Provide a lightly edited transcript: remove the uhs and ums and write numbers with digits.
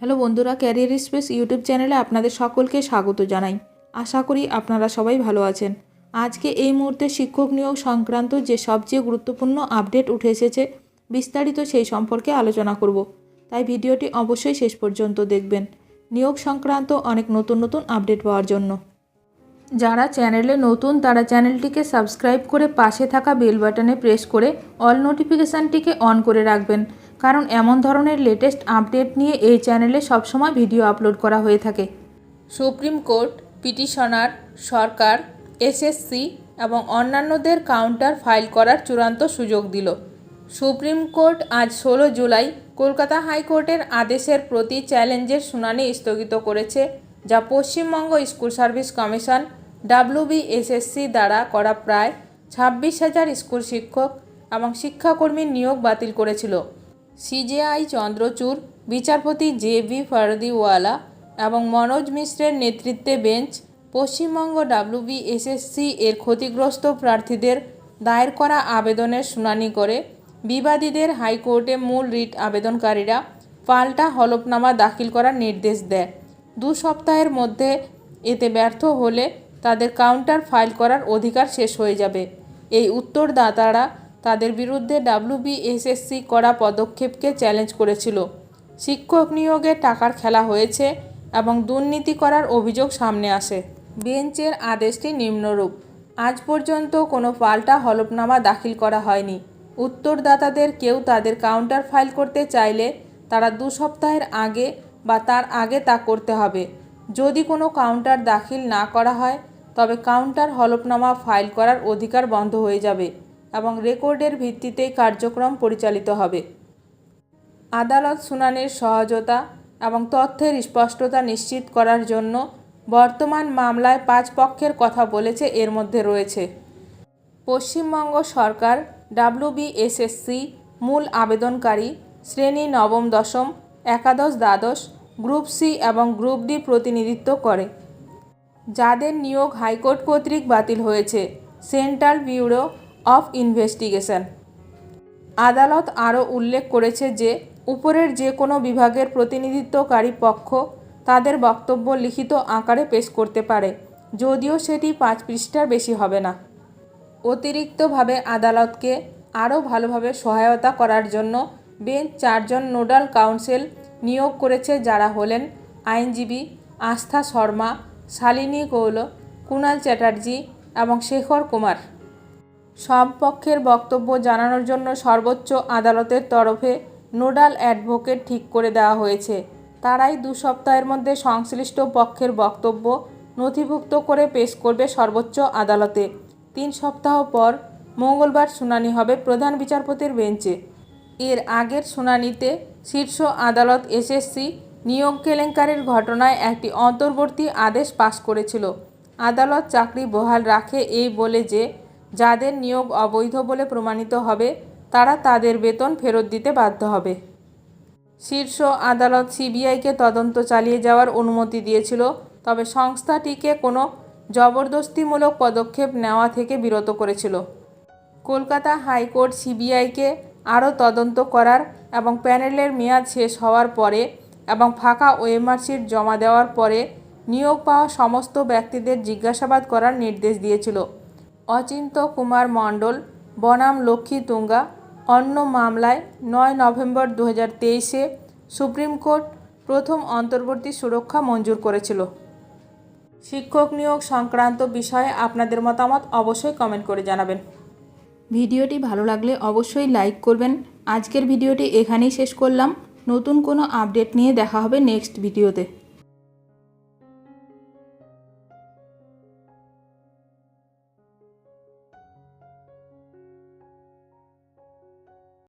Hello বন্ধুরা, career space YouTube চ্যানেলে আপনাদের সকলকে স্বাগত জানাই। আশা করি আপনারা সবাই ভালো আছেন। আজকে এই মুহূর্তে শিক্ষক নিয়োগ সংক্রান্ত যে সবচেয়ে গুরুত্বপূর্ণ আপডেট উঠে এসেছে, বিস্তারিত সেই সম্পর্কে আলোচনা করব। তাই ভিডিওটি অবশ্যই শেষ পর্যন্ত দেখবেন নিয়োগ সংক্রান্ত অনেক নতুন নতুন আপডেট পাওয়ার জন্য। যারা চ্যানেলে নতুন তারা চ্যানেলটিকে সাবস্ক্রাইব করে পাশে থাকা বেল বাটনে প্রেস করে অল নোটিফিকেশানটিকে অন করে রাখবেন, কারণ এমন ধরনের লেটেস্ট আপডেট নিয়ে এই চ্যানেলে সবসময় ভিডিও আপলোড করা হয়ে থাকে। সুপ্রিম কোর্ট পিটিশনার, সরকার, এসএসসি এবং অন্যান্যদের কাউন্টার ফাইল করার চূড়ান্ত সুযোগ দিল। সুপ্রিম কোর্ট আজ 16 জুলাই কলকাতা হাইকোর্টের আদেশের প্রতি চ্যালেঞ্জের শুনানি স্থগিত করেছে, যা Paschimbanga school service commission WBSSC দ্বারা করা প্রায় 26,000 স্কুল শিক্ষক এবং শিক্ষাকর্মীর নিয়োগ বাতিল করেছিল। CJI চন্দ্রচূড়, বিচারপতি JV ফারদিওয়ালা এবং মনোজ মিশ্রের নেতৃত্বে বেঞ্চ পশ্চিমবঙ্গ WBSSC এর ক্ষতিগ্রস্ত প্রার্থীদের দায়ের করা আবেদনের শুনানি করে বিবাদীদের হাইকোর্টে মূল রিট আবেদনকারীরা পাল্টা হলফনামা দাখিল করার নির্দেশ দেয়। 2 সপ্তাহের মধ্যে এতে ব্যর্থ হলে তাদের কাউন্টার ফাইল করার অধিকার শেষ হয়ে যাবে। এই উত্তরদাতারা তাদের বিরুদ্ধে WBSSC করা পদক্ষেপকে চ্যালেঞ্জ করেছিল। শিক্ষক নিয়োগে টাকার খেলা হয়েছে এবং দুর্নীতি করার অভিযোগ সামনে আসে। বেঞ্চের আদেশটি নিম্নরূপ: আজ পর্যন্ত কোনো পাল্টা হলফনামা দাখিল করা হয়নি। উত্তরদাতাদের কেউ তাদের কাউন্টার ফাইল করতে চাইলে তারা 2 সপ্তাহের আগে বা তার আগে তা করতে হবে। যদি কোনো কাউন্টার দাখিল না করা হয় তবে কাউন্টার হলফনামা ফাইল করার অধিকার বন্ধ হয়ে যাবে এবং রেকর্ডের ভিত্তিতেই কার্যক্রম পরিচালিত হবে। আদালত শুনানির সহজতা এবং তথ্যের স্পষ্টতা নিশ্চিত করার জন্য বর্তমান মামলায় 5 পক্ষের কথা বলেছে। এর মধ্যে রয়েছে পশ্চিমবঙ্গ সরকার, WBSSC, মূল আবেদনকারী, শ্রেণী নবম, দশম, একাদশ, দ্বাদশ, গ্রুপ সি এবং গ্রুপ ডি প্রতিনিধিত্ব করে, যাদের নিয়োগ হাইকোর্ট কর্তৃক বাতিল হয়েছে, সেন্ট্রাল ব্যুরো অফ ইনভেস্টিগেশন। আদালত আরও উল্লেখ করেছে যে উপরের যে কোনো বিভাগের প্রতিনিধিত্বকারী পক্ষ তাদের বক্তব্য লিখিত আকারে পেশ করতে পারে, যদিও সেটি 5 পৃষ্ঠার বেশি হবে না। অতিরিক্তভাবে আদালতকে আরও ভালোভাবে সহায়তা করার জন্য বেঞ্চ 4 জন নোডাল কাউন্সিল নিয়োগ করেছে, যারা হলেন আইনজীবী আস্থা শর্মা, শালিনী কৌল, কুণাল চ্যাটার্জি এবং শেখর কুমার। সব পক্ষের বক্তব্য জানানোর জন্য সর্বোচ্চ আদালতের তরফে নোডাল অ্যাডভোকেট ঠিক করে দেওয়া হয়েছে। তারাই 2 সপ্তাহের মধ্যে সংশ্লিষ্ট পক্ষের বক্তব্য নথিভুক্ত করে পেশ করবে সর্বোচ্চ আদালতে। 3 সপ্তাহ পর মঙ্গলবার শুনানি হবে প্রধান বিচারপতির বেঞ্চে। এর আগের শুনানিতে শীর্ষ আদালত SSC নিয়োগ কেলেঙ্কারির ঘটনায় একটি অন্তর্বর্তী আদেশ পাশ করেছিল। আদালত চাকরি বহাল রাখে এই বলে যে যাদের নিয়োগ অবৈধ বলে প্রমাণিত হবে তারা তাদের বেতন ফেরত দিতে বাধ্য হবে। শীর্ষ আদালত CBIকে তদন্ত চালিয়ে যাওয়ার অনুমতি দিয়েছিল, তবে সংস্থাটিকে কোনো জবরদস্তিমূলক পদক্ষেপ নেওয়া থেকে বিরত করেছিল। কলকাতা হাইকোর্ট CBIকে আরও তদন্ত করার এবং প্যানেলের মেয়াদ শেষ হওয়ার পরে এবং ফাঁকা OMR শিট জমা দেওয়ার পরে নিয়োগ পাওয়া সমস্ত ব্যক্তিদের জিজ্ঞাসাবাদ করার নির্দেশ দিয়েছিল। অচিন্ত কুমার মণ্ডল বনাম লক্ষ্মী তুঙ্গা অন্য মামলায় 9 নভেম্বর 2023-এ সুপ্রিম কোর্ট প্রথম অন্তর্বর্তী সুরক্ষা মঞ্জুর করেছিল। শিক্ষক নিয়োগ সংক্রান্ত বিষয়ে আপনাদের মতামত অবশ্যই কমেন্ট করে জানাবেন। ভিডিওটি ভালো লাগলে অবশ্যই লাইক করবেন। আজকের ভিডিওটি এখানেই শেষ করলাম। নতুন কোনো আপডেট নিয়ে দেখা হবে নেক্সট ভিডিওতে।